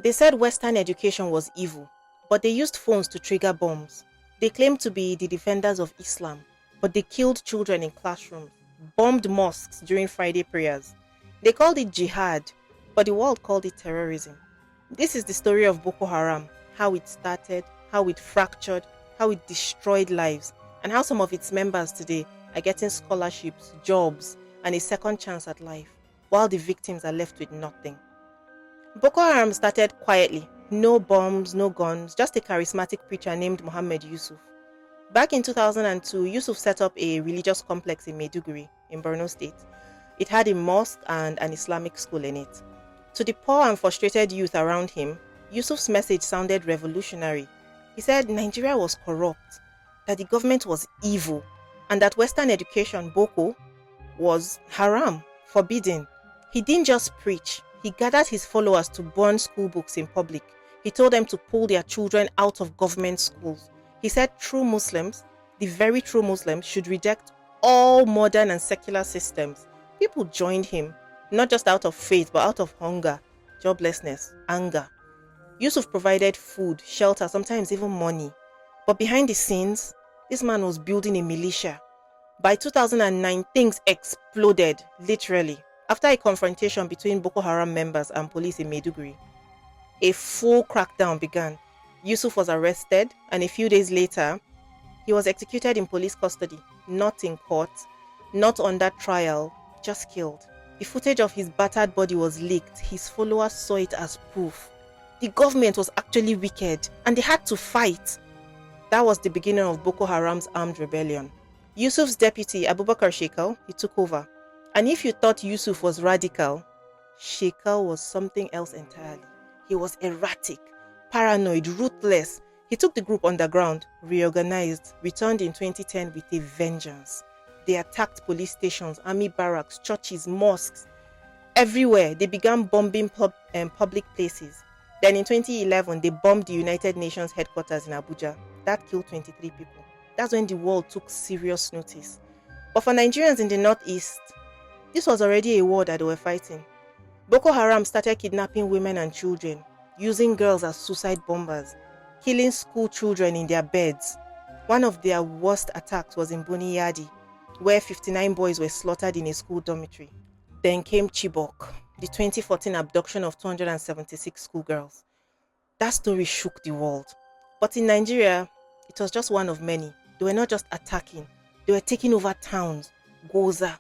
They said Western education was evil, but they used phones to trigger bombs. They claimed to be the defenders of Islam, but they killed children in classrooms, bombed mosques during Friday prayers. They called it jihad, but the world called it terrorism. This is the story of Boko Haram, how it started, how it fractured, how it destroyed lives, and how some of its members today are getting scholarships, jobs, and a second chance at life, while the victims are left with nothing. Boko Haram started quietly, no bombs, no guns, just a charismatic preacher named Mohammed Yusuf. Back in 2002, Yusuf set up a religious complex in Maiduguri, in Borno State. It had a mosque and an Islamic school in it. To the poor and frustrated youth around him, Yusuf's message sounded revolutionary. He said Nigeria was corrupt, that the government was evil, and that Western education, Boko, was haram, forbidden. He didn't just preach, he gathered his followers to burn school books in public. He told them to pull their children out of government schools. He said true Muslims, the very true Muslims, should reject all modern and secular systems. People joined him, not just out of faith, but out of hunger, joblessness, anger. Yusuf provided food, shelter, sometimes even money. But behind the scenes, this man was building a militia. By 2009, things exploded, literally. After a confrontation between Boko Haram members and police in Maiduguri, a full crackdown began. Yusuf was arrested, and a few days later, he was executed in police custody, not in court, not under trial, just killed. The footage of his battered body was leaked. His followers saw it as proof. The government was actually wicked, and they had to fight. That was the beginning of Boko Haram's armed rebellion. Yusuf's deputy, Abubakar Shekau, he took over. And if you thought Yusuf was radical, Shekau was something else entirely. He was erratic, paranoid, ruthless. He took the group underground, reorganized, returned in 2010 with a vengeance. They attacked police stations, army barracks, churches, mosques. Everywhere, they began bombing public places. Then in 2011, they bombed the United Nations headquarters in Abuja. That killed 23 people. That's when the world took serious notice. But for Nigerians in the northeast, this was already a war that they were fighting. Boko Haram started kidnapping women and children, using girls as suicide bombers, killing school children in their beds. One of their worst attacks was in Buniyadi, where 59 boys were slaughtered in a school dormitory. Then came Chibok, the 2014 abduction of 276 schoolgirls. That story shook the world. But in Nigeria, it was just one of many. They were not just attacking, they were taking over towns, Goza,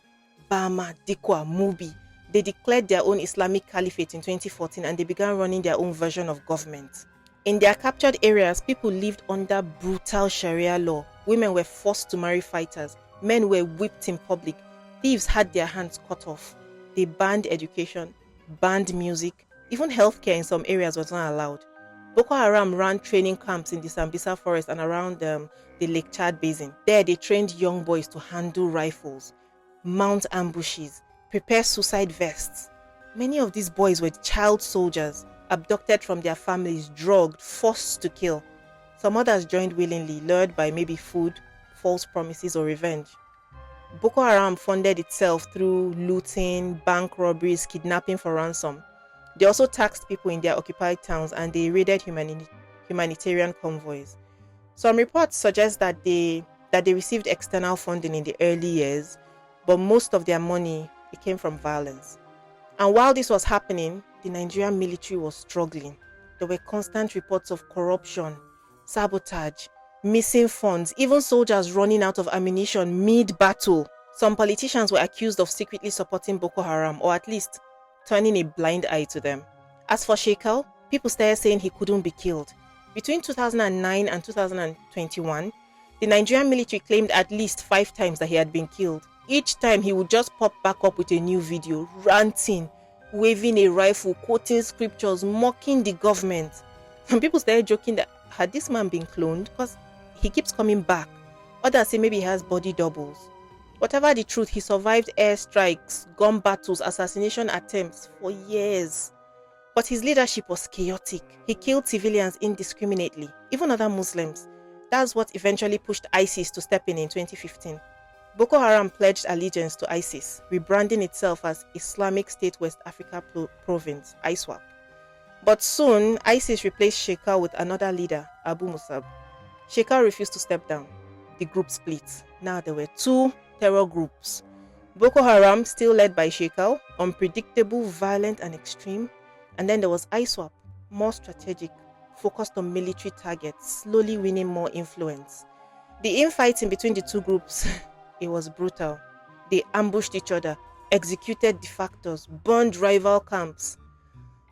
Bama, Dikwa, Mubi. They declared their own Islamic caliphate in 2014 and they began running their own version of government. In their captured areas, people lived under brutal Sharia law. Women were forced to marry fighters. Men were whipped in public. Thieves had their hands cut off. They banned education, banned music. Even healthcare in some areas was not allowed. Boko Haram ran training camps in the Sambisa forest and around the Lake Chad basin. There, they trained young boys to handle rifles, mount ambushes, prepare suicide vests. Many of these boys were child soldiers, abducted from their families, drugged, forced to kill. Some others joined willingly, lured by maybe food, false promises, or revenge. Boko Haram funded itself through looting, bank robberies, kidnapping for ransom. They also taxed people in their occupied towns and they raided humanitarian convoys. Some reports suggest that they received external funding in the early years, but most of their money it came from violence. And while this was happening, the Nigerian military was struggling. There were constant reports of corruption, sabotage, missing funds, even soldiers running out of ammunition mid-battle. Some politicians were accused of secretly supporting Boko Haram, or at least turning a blind eye to them. As for Shekau, people started saying he couldn't be killed. Between 2009 and 2021, the Nigerian military claimed at least 5 times that he had been killed. Each time he would just pop back up with a new video, ranting, waving a rifle, quoting scriptures, mocking the government. Some people started joking that had this man been cloned, because he keeps coming back. Others say maybe he has body doubles. Whatever the truth, he survived airstrikes, gun battles, assassination attempts for years. But his leadership was chaotic. He killed civilians indiscriminately, even other Muslims. That's what eventually pushed ISIS to step in 2015. Boko Haram pledged allegiance to ISIS, rebranding itself as Islamic State West Africa Province, ISWAP. But soon, ISIS replaced Shekau with another leader, Abu Musab. Shekau refused to step down. The group split. Now there were two terror groups. Boko Haram, still led by Shekau, unpredictable, violent, and extreme. And then there was ISWAP, more strategic, focused on military targets, slowly winning more influence. The infighting between the two groups, it was brutal. They ambushed each other, executed defectors, burned rival camps.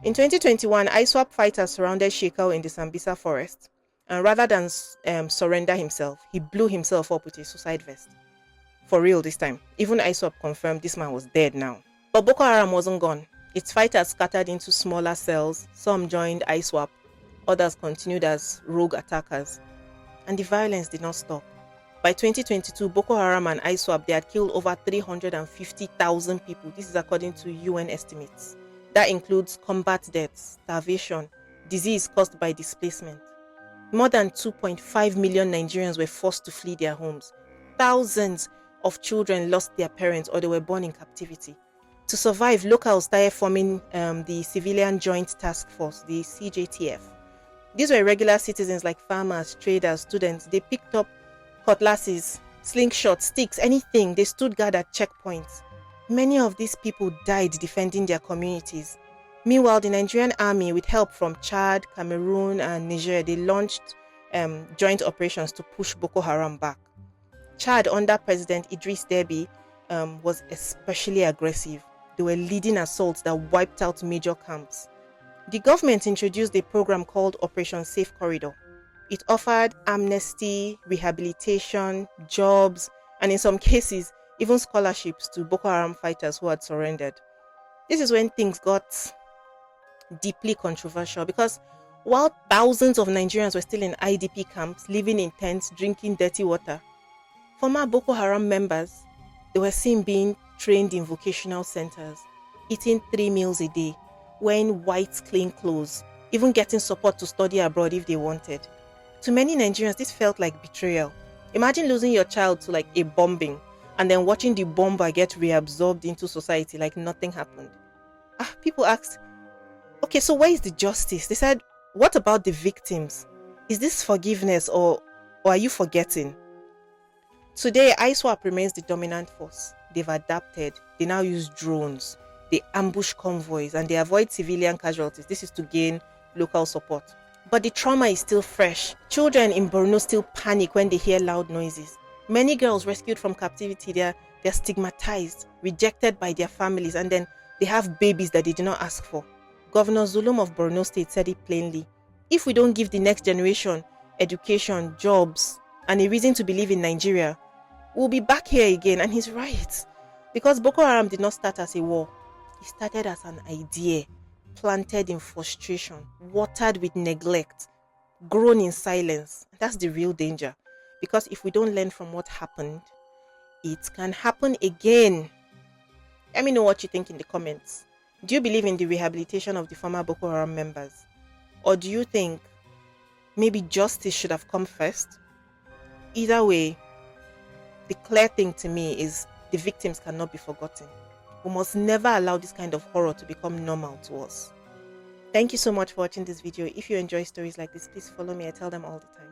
In 2021, ISWAP fighters surrounded Shekau in the Sambisa forest, and rather than surrender himself, he blew himself up with a suicide vest. For real this time. Even ISWAP confirmed this man was dead now. But Boko Haram wasn't gone. Its fighters scattered into smaller cells. Some joined ISWAP. Others continued as rogue attackers. And the violence did not stop. By 2022, Boko Haram and ISWAP, they had killed over 350,000 people. This is according to UN estimates. That includes combat deaths, starvation, disease caused by displacement. More than 2.5 million Nigerians were forced to flee their homes. Thousands of children lost their parents or they were born in captivity. To survive, locals started forming the Civilian Joint Task Force, the CJTF. These were regular citizens like farmers, traders, students. They picked up cutlasses, slingshots, sticks, anything. They stood guard at checkpoints. Many of these people died defending their communities. Meanwhile, the Nigerian army, with help from Chad, Cameroon, and Niger, they launched joint operations to push Boko Haram back. Chad, under President Idris Deby, was especially aggressive. They were leading assaults that wiped out major camps. The government introduced a program called Operation Safe Corridor. It offered amnesty, rehabilitation, jobs, and in some cases, even scholarships to Boko Haram fighters who had surrendered. This is when things got deeply controversial because while thousands of Nigerians were still in IDP camps, living in tents, drinking dirty water, former Boko Haram members, they were seen being trained in vocational centers, eating 3 meals a day, wearing white, clean clothes, even getting support to study abroad if they wanted. To many Nigerians, this felt like betrayal. Imagine losing your child to like a bombing and then watching the bomber get reabsorbed into society like nothing happened. People asked, okay, so where is the justice? They said, what about the victims? Is this forgiveness or are you forgetting? Today, ISWAP remains the dominant force. They've adapted. They now use drones. They ambush convoys and they avoid civilian casualties. This is to gain local support. But the trauma is still fresh. Children in Borno still panic when they hear loud noises. Many girls rescued from captivity, they're stigmatized, rejected by their families, and then they have babies that they did not ask for. Governor Zulum of Borno State said it plainly. If we don't give the next generation education, jobs, and a reason to believe in Nigeria, we'll be back here again. And he's right. Because Boko Haram did not start as a war. It started as an idea, planted in frustration, watered with neglect, grown in silence. That's the real danger. Because if we don't learn from what happened, it can happen again. Let me know what you think in the comments. Do you believe in the rehabilitation of the former Boko Haram members? Or do you think maybe justice should have come first? Either way, the clear thing to me is the victims cannot be forgotten. We must never allow this kind of horror to become normal to us. Thank you so much for watching this video. If you enjoy stories like this, please follow me. I tell them all the time.